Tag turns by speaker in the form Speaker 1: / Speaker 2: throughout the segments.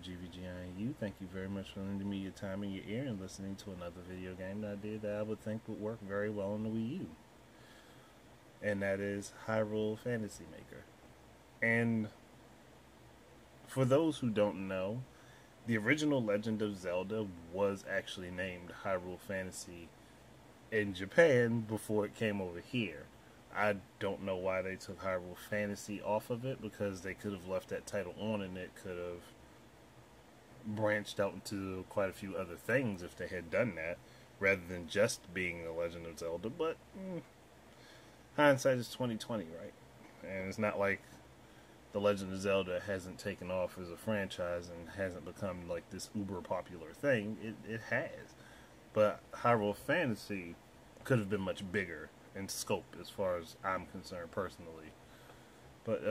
Speaker 1: of GVGIU. Thank you very much for lending me your time and your ear and listening to another video game idea that I would think would work very well on the Wii U. And that is Hyrule Fantasy Maker. And for those who don't know, the original Legend of Zelda was actually named Hyrule Fantasy in Japan before it came over here. I don't know why they took Hyrule Fantasy off of it, because they could have left that title on and it could have branched out into quite a few other things if they had done that, rather than just being The Legend of Zelda. But hindsight is 2020, right? And it's not like The Legend of Zelda hasn't taken off as a franchise and hasn't become like this uber popular thing. It has. But Hyrule Fantasy could have been much bigger in scope as far as I'm concerned personally. But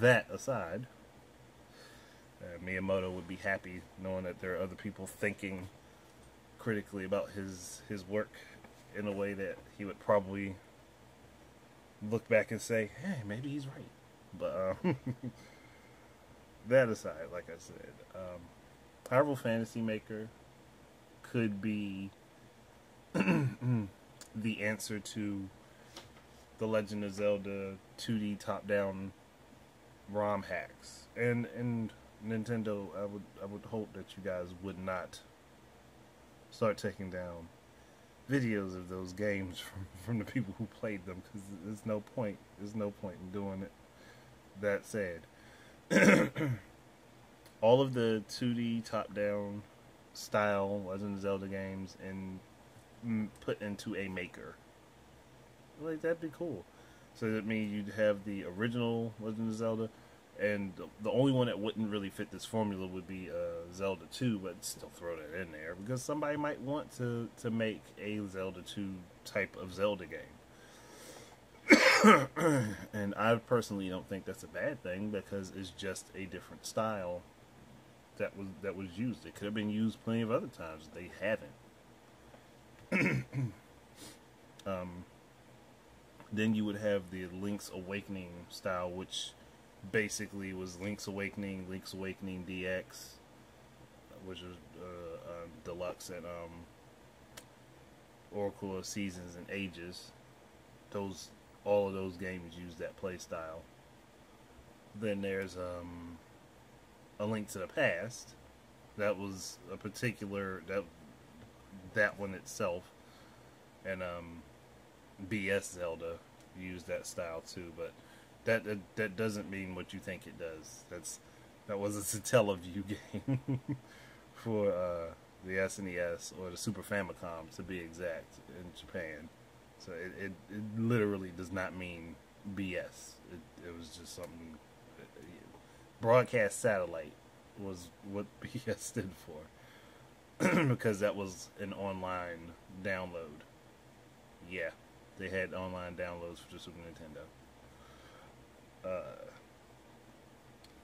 Speaker 1: that aside, Miyamoto would be happy knowing that there are other people thinking critically about his work in a way that he would probably look back and say, hey, maybe he's right. But that aside, like I said, Hyrule Fantasy Maker could be the answer to The Legend of Zelda 2D top-down ROM hacks. And Nintendo, I would hope that you guys would not start taking down videos of those games from the people who played them, because there's no point in doing it. That said, all of the 2D top-down style Legend of Zelda games and put into a maker, like, that'd be cool. So that means you'd have the original Legend of Zelda, and the only one that wouldn't really fit this formula would be Zelda 2, but still throw that in there because somebody might want to make a Zelda 2 type of Zelda game. And I personally don't think that's a bad thing, because it's just a different style that was used. It could have been used plenty of other times. They haven't. Then you would have the Link's Awakening style, which basically was Link's Awakening DX, which was Deluxe, and Oracle of Seasons and Ages. All of those games use that play style. Then there's A Link to the Past. That was a particular that one itself, and BS Zelda used that style too. But that doesn't mean what you think it does. That was a Satellaview game for the SNES, or the Super Famicom to be exact, in Japan. So it literally does not mean BS. It was just something. Broadcast Satellite was what BS stood for, because that was an online download. Yeah, they had online downloads for the Super Nintendo.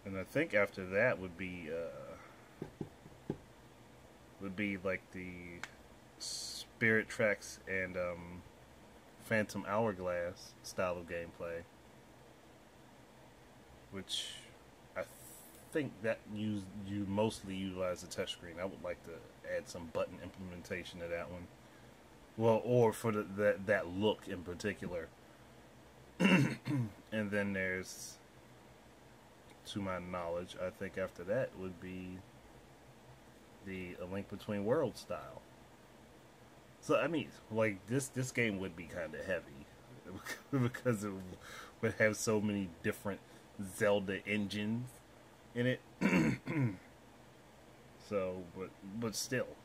Speaker 1: And I think after that would be like the Spirit Tracks and Phantom Hourglass style of gameplay, which I think that you mostly utilize the touchscreen. I would like to add some button implementation to that one. Well, or for that look in particular. And then there's, to my knowledge, I think after that would be the A Link Between Worlds style. So, I mean, like, this game would be kind of heavy, because it would have so many different Zelda engines in it. So, but still,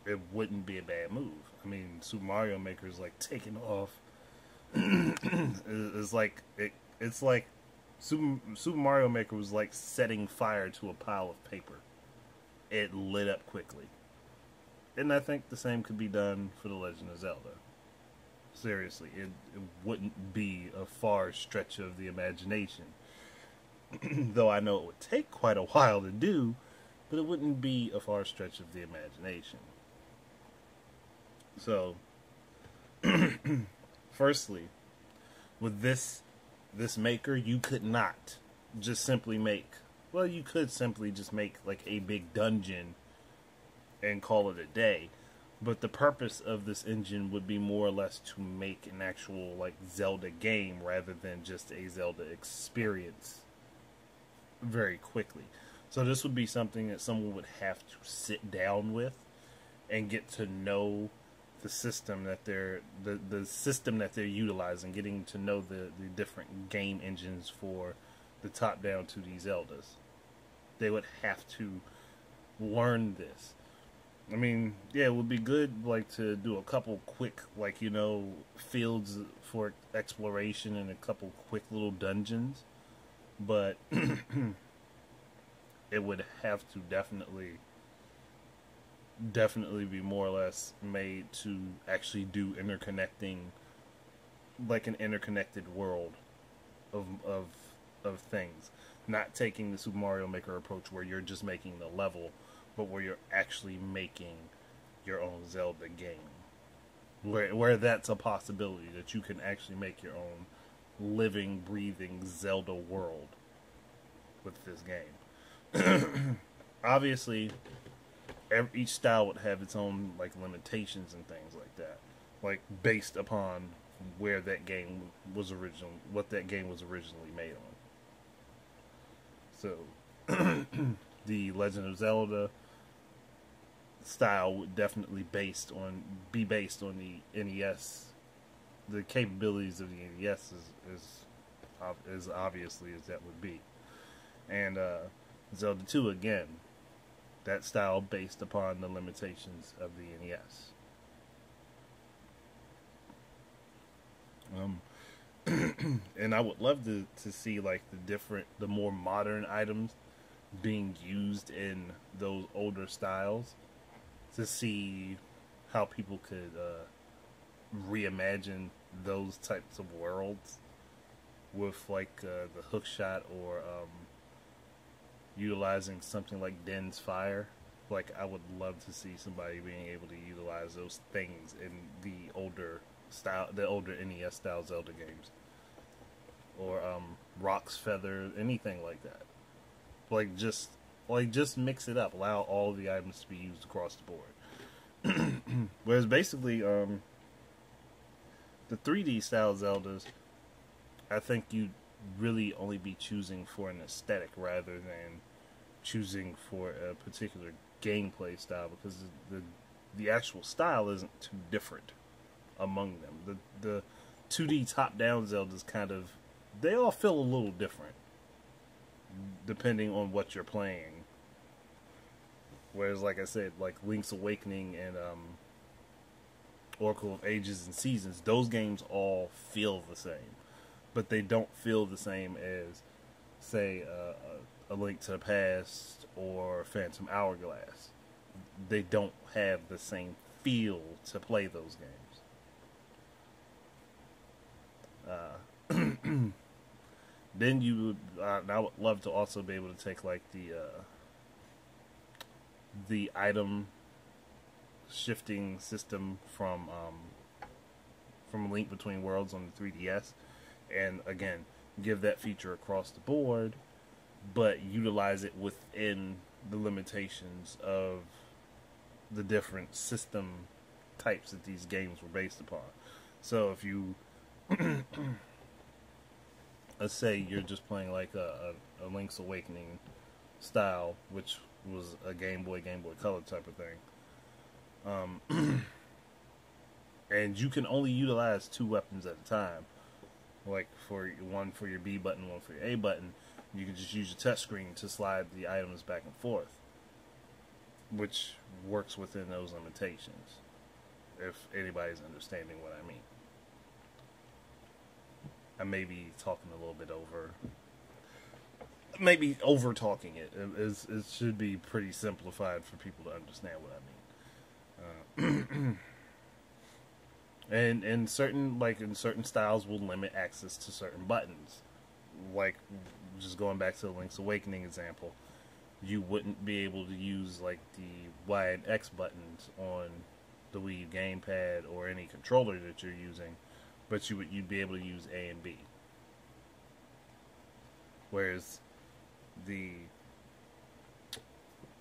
Speaker 1: it wouldn't be a bad move. I mean, Super Mario Maker is like taking off. It's like Super Mario Maker was like setting fire to a pile of paper. It lit up quickly. And I think the same could be done for The Legend of Zelda. Seriously, it wouldn't be a far stretch of the imagination. Though I know it would take quite a while to do, but it wouldn't be a far stretch of the imagination. So, firstly, with this maker, you could not just simply make well, you could simply just make like a big dungeon and call it a day. But the purpose of this engine would be more or less to make an actual like Zelda game rather than just a Zelda experience very quickly. So this would be something that someone would have to sit down with and get to know the system that the system that they're utilizing, getting to know the different game engines for the top down 2D Zeldas. They would have to learn this. I mean, yeah, it would be good, like, to do a couple quick, like, you know, fields for exploration and a couple quick little dungeons. But it would have to definitely be more or less made to actually do interconnecting, like an interconnected world of things. Not taking the Super Mario Maker approach where you're just making the level, but where you're actually making your own Zelda game. Where that's a possibility, that you can actually make your own living, breathing Zelda world with this game. Obviously, each style would have its own like limitations and things like that, like based upon where that game was what that game was originally made on. So, the Legend of Zelda style would definitely be based on the NES. The capabilities of the NES is obviously as that would be, and Zelda 2 again, that style based upon the limitations of the NES. And I would love to see like the more modern items being used in those older styles, to see how people could reimagine those types of worlds with like the hook shot, or utilizing something like Den's Fire. Like, I would love to see somebody being able to utilize those things in the older NES style Zelda games, or Rock's Feather, anything like that. Just mix it up. Allow all the items to be used across the board. Whereas basically, the 3D style Zeldas, I think you'd really only be choosing for an aesthetic rather than choosing for a particular gameplay style, because the actual style isn't too different among them. The 2D top-down Zeldas they all feel a little different depending on what you're playing. Whereas, like I said, like Link's Awakening and Oracle of Ages and Seasons, those games all feel the same, but they don't feel the same as, say, A Link to the Past or Phantom Hourglass. They don't have the same feel to play those games. Then you would, I would love to also be able to take like the item shifting system from Link Between Worlds on the 3DS, and again give that feature across the board, but utilize it within the limitations of the different system types that these games were based upon. So if you let's say you're just playing like a Link's Awakening style, which was a Game Boy Color type of thing, and you can only utilize 2 weapons at a time, like one for your B button, one for your A button. You can just use your touch screen to slide the items back and forth, which works within those limitations, if anybody's understanding what I mean. I may be talking a little bit over talking it. It should be pretty simplified for people to understand what I mean. And in certain styles will limit access to certain buttons. Like, just going back to the Link's Awakening example, you wouldn't be able to use like the Y and X buttons on the Wii gamepad or any controller that you're using, but you'd be able to use A and B. Whereas the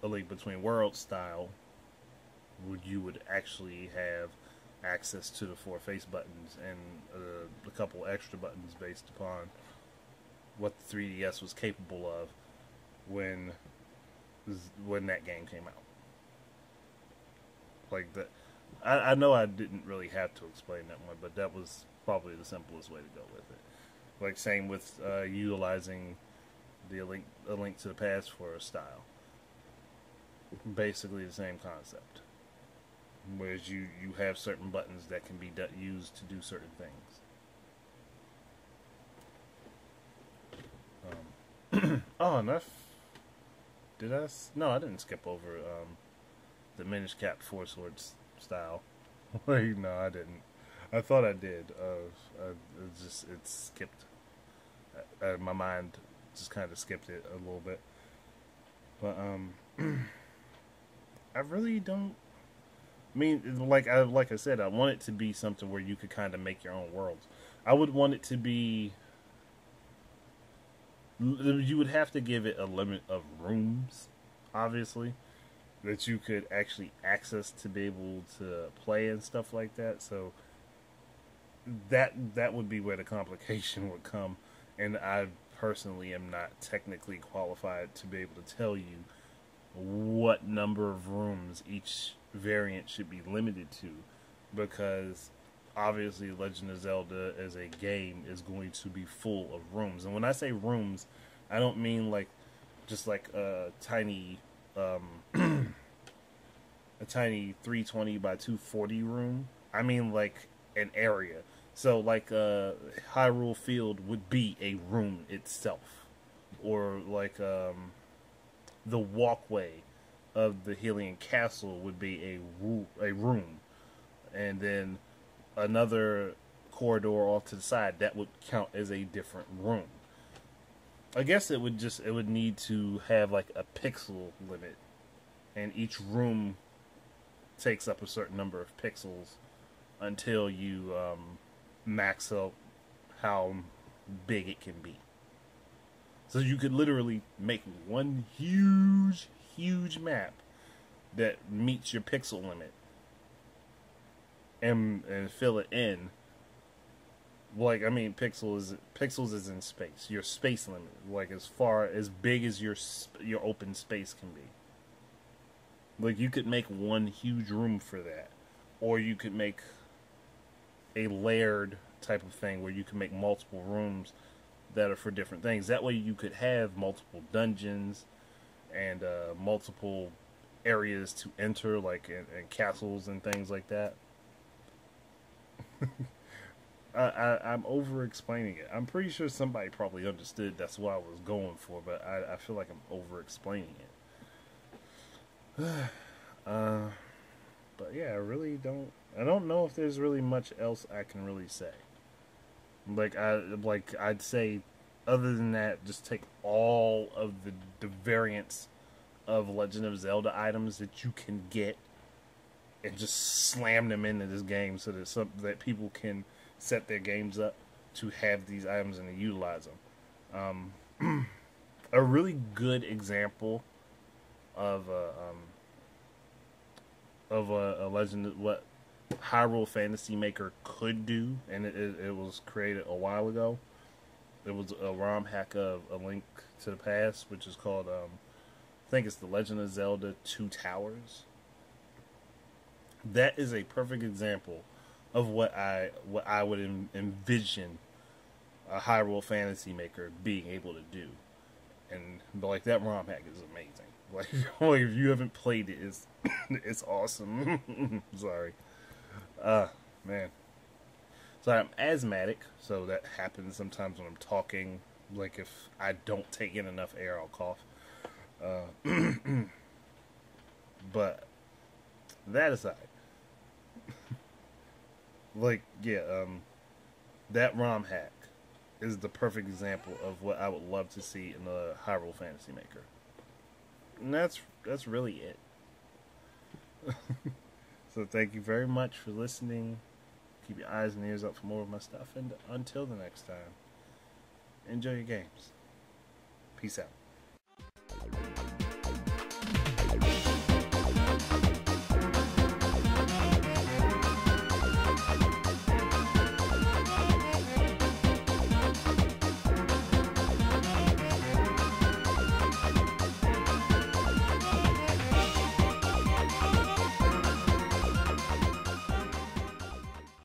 Speaker 1: A Link Between Worlds style, you would actually have access to the four face buttons and a couple extra buttons based upon what the 3DS was capable of when that game came out. Like that, I know I didn't really have to explain that one, but that was probably the simplest way to go with it. Like same with utilizing the a link to the past for a style. Basically the same concept. Whereas you have certain buttons that can be used to do certain things. Oh, enough. Did I? No, I didn't skip over the Minish Cap Four Swords style. Wait, no, I didn't. I thought I did. It skipped. My mind just kind of skipped it a little bit. But I really don't. I mean, like I said, I want it to be something where you could kind of make your own worlds. I would want it to be. You would have to give it a limit of rooms, obviously, that you could actually access to be able to play and stuff like that. So that would be where the complication would come, and I personally am not technically qualified to be able to tell you what number of rooms each variant should be limited to, because obviously Legend of Zelda as a game is going to be full of rooms. And when I say rooms, I don't mean like just like a tiny a tiny 320 by 240 room. I mean like an area. So like Hyrule Field would be a room itself, or like the walkway of the Hylian Castle would be a room, and then another corridor off to the side that would count as a different room. I guess it would need to have like a pixel limit, and each room takes up a certain number of pixels until you max out how big it can be. So you could literally make one huge map that meets your pixel limit and fill it in. Like, I mean, pixels is in space. Your space limit, like as big as your open space can be. Like, you could make one huge room for that, or you could make a layered type of thing where you can make multiple rooms that are for different things. That way you could have multiple dungeons and multiple areas to enter, like and castles and things like that. I'm over explaining it. I'm pretty sure somebody probably understood that's what I was going for, but I feel like I'm over explaining it. But yeah, I don't know if there's really much else I can really say. I'd say, other than that, just take all of the variants of Legend of Zelda items that you can get and just slam them into this game so that people can set their games up to have these items and to utilize them. A really good example of a Legend, what Hyrule Fantasy Maker could do, and it was created a while ago. It was a ROM hack of A Link to the Past, which is called, I think it's The Legend of Zelda Two Towers. That is a perfect example of what I would envision a Hyrule Fantasy Maker being able to do. And like, that ROM hack is amazing. Like, if you haven't played it, it's awesome. Sorry. Man. So I'm asthmatic, so that happens sometimes when I'm talking. Like, if I don't take in enough air, I'll cough. But that aside, like, yeah, that ROM hack is the perfect example of what I would love to see in the Hyrule Fantasy Maker. And that's really it. So thank you very much for listening. Keep your eyes and ears up for more of my stuff, and until the next time, enjoy your games. Peace out.